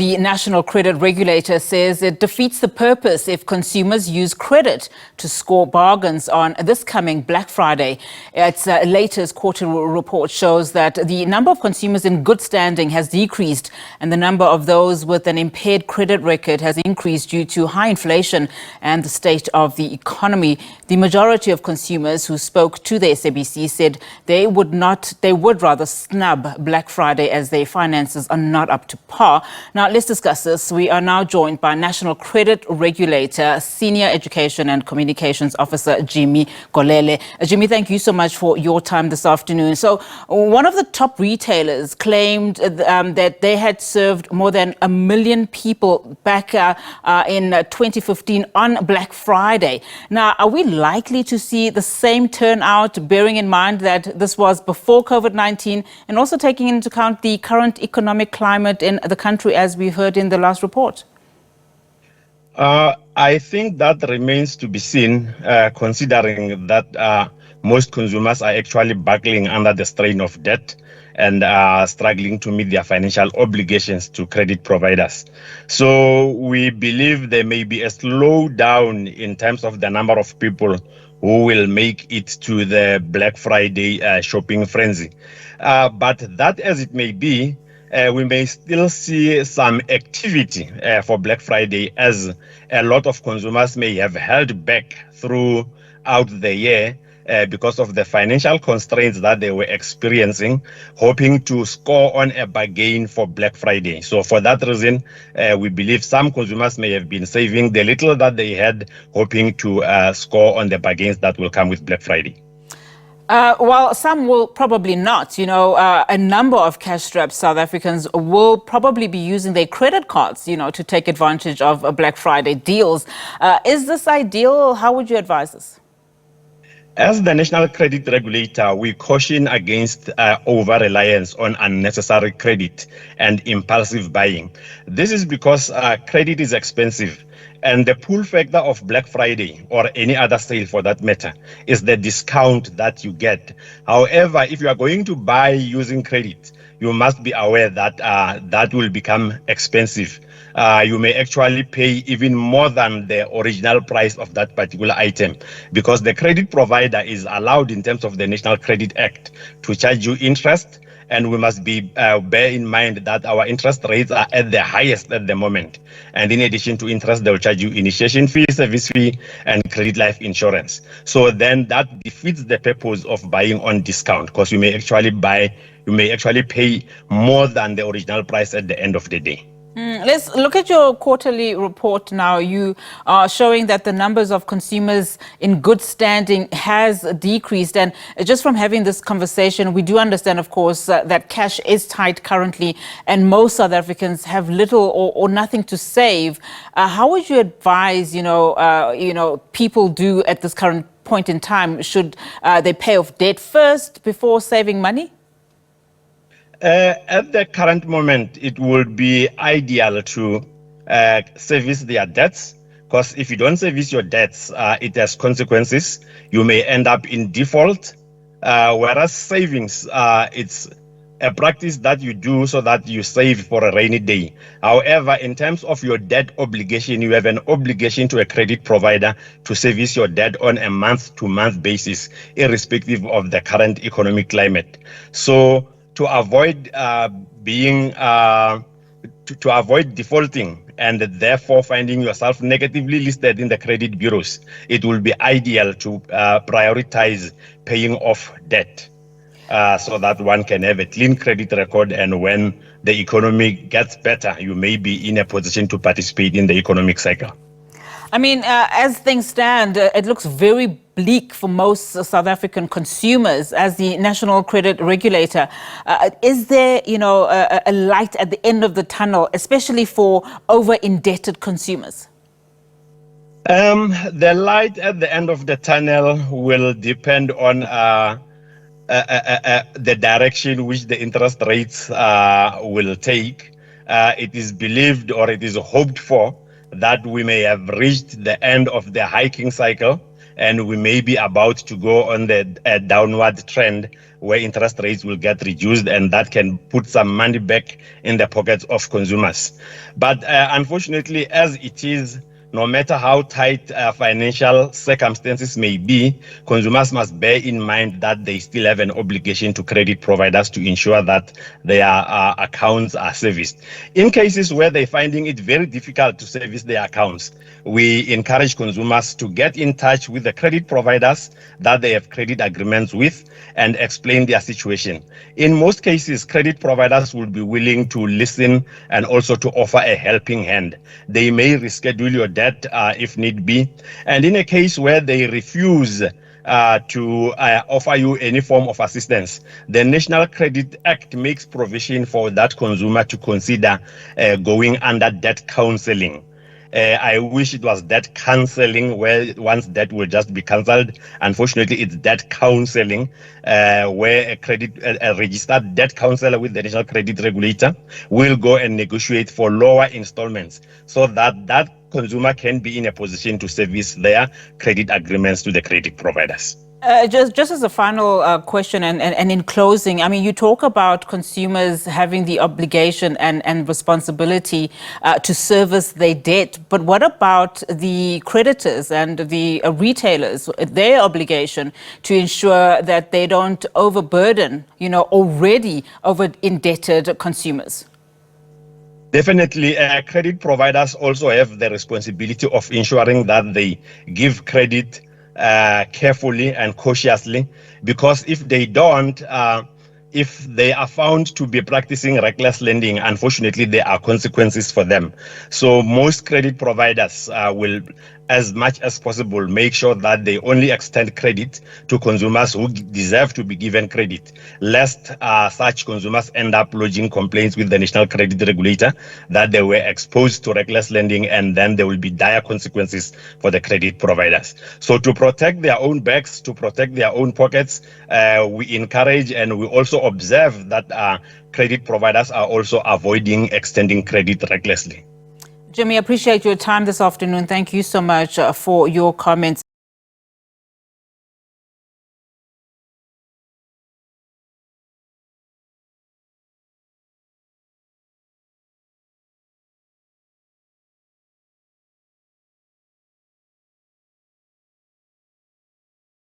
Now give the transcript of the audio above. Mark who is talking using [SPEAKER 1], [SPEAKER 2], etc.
[SPEAKER 1] the National Credit Regulator says it defeats the purpose if consumers use credit to score bargains on this coming Black Friday. Its latest quarterly report shows that the number of consumers in good standing has decreased and the number of those with an impaired credit record has increased due to high inflation and the state of the economy. The majority of consumers who spoke to the SABC said they would rather snub Black Friday as their finances are not up to par. Now, let's discuss this. We are now joined by National Credit Regulator, Senior Education and Communications Officer, Jimmy Golele. Jimmy, thank you so much for your time this afternoon. So, one of the top retailers claimed that they had served more than 1 million people back in 2015 on Black Friday. Now, are we likely to see the same turnout, bearing in mind that this was before COVID-19 and also taking into account the current economic climate in the country, as we heard in the last report?
[SPEAKER 2] I think that remains to be seen, considering that most consumers are actually buckling under the strain of debt and are struggling to meet their financial obligations to credit providers. So we believe there may be a slowdown in terms of the number of people who will make it to the Black Friday shopping frenzy. But that as it may be, we may still see some activity for Black Friday, as a lot of consumers may have held back throughout the year because of the financial constraints that they were experiencing, hoping to score on a bargain for Black Friday. So for that reason, we believe some consumers may have been saving the little that they had, hoping to score on the bargains that will come with Black Friday.
[SPEAKER 1] Well, some will probably not. A number of cash-strapped South Africans will probably be using their credit cards, to take advantage of Black Friday deals. Is this ideal? How would you advise us?
[SPEAKER 2] As the National Credit Regulator, we caution against over-reliance on unnecessary credit and impulsive buying. This is because credit is expensive, and the pull factor of Black Friday, or any other sale for that matter, is the discount that you get. However, if you are going to buy using credit, you must be aware that that will become expensive. You may actually pay even more than the original price of that particular item, because the credit provider is allowed in terms of the National Credit Act to charge you interest. And we must bear in mind that our interest rates are at the highest at the moment. And in addition to interest, they will charge you initiation fee, service fee, and credit life insurance. So then that defeats the purpose of buying on discount, because you may actually pay more than the original price at the end of the day.
[SPEAKER 1] Let's look at your quarterly report now. You are showing that the numbers of consumers in good standing has decreased. And just from having this conversation, we do understand, of course, that cash is tight currently and most South Africans have little or nothing to save. How would you advise, people do at this current point in time? Should they pay off debt first before saving money?
[SPEAKER 2] At the current moment, it would be ideal to service their debts, because if you don't service your debts, it has consequences. You may end up in default, whereas savings, it's a practice that you do so that you save for a rainy day. However, in terms of your debt obligation, you have an obligation to a credit provider to service your debt on a month-to-month basis, irrespective of the current economic climate. So to avoid to avoid defaulting and therefore finding yourself negatively listed in the credit bureaus, it will be ideal to prioritize paying off debt so that one can have a clean credit record, and when the economy gets better, you may be in a position to participate in the economic cycle.
[SPEAKER 1] I mean, as things stand, it looks very bleak for most South African consumers. As the National Credit Regulator, is there, a light at the end of the tunnel, especially for over-indebted consumers?
[SPEAKER 2] The light at the end of the tunnel will depend on the direction which the interest rates will take. It is believed, or it is hoped for, that we may have reached the end of the hiking cycle and we may be about to go on the downward trend where interest rates will get reduced, and that can put some money back in the pockets of consumers. But unfortunately, as it is, no matter how tight financial circumstances may be, consumers must bear in mind that they still have an obligation to credit providers to ensure that their accounts are serviced. In cases where they're finding it very difficult to service their accounts, we encourage consumers to get in touch with the credit providers that they have credit agreements with and explain their situation. In most cases, credit providers will be willing to listen and also to offer a helping hand. They may reschedule your debt if need be. And in a case where they refuse to offer you any form of assistance, the National Credit Act makes provision for that consumer to consider going under debt counseling. I wish it was debt counseling, where once debt will just be cancelled. Unfortunately, it's debt counseling, where a registered debt counselor with the National Credit Regulator will go and negotiate for lower installments so that that consumer can be in a position to service their credit agreements to the credit providers.
[SPEAKER 1] Just as a final question and in closing, I mean, you talk about consumers having the obligation and responsibility to service their debt, but what about the creditors and the retailers, their obligation to ensure that they don't overburden, already over-indebted consumers?
[SPEAKER 2] Definitely, credit providers also have the responsibility of ensuring that they give credit carefully and cautiously, because if they don't, if they are found to be practicing reckless lending, unfortunately, there are consequences for them. So most credit providers will, as much as possible, make sure that they only extend credit to consumers who deserve to be given credit, lest such consumers end up lodging complaints with the National Credit Regulator that they were exposed to reckless lending, and then there will be dire consequences for the credit providers. So to protect their own backs, to protect their own pockets, we encourage and we also observe that credit providers are also avoiding extending credit recklessly.
[SPEAKER 1] Jimmy, I appreciate your time this afternoon. Thank you so much for your comments.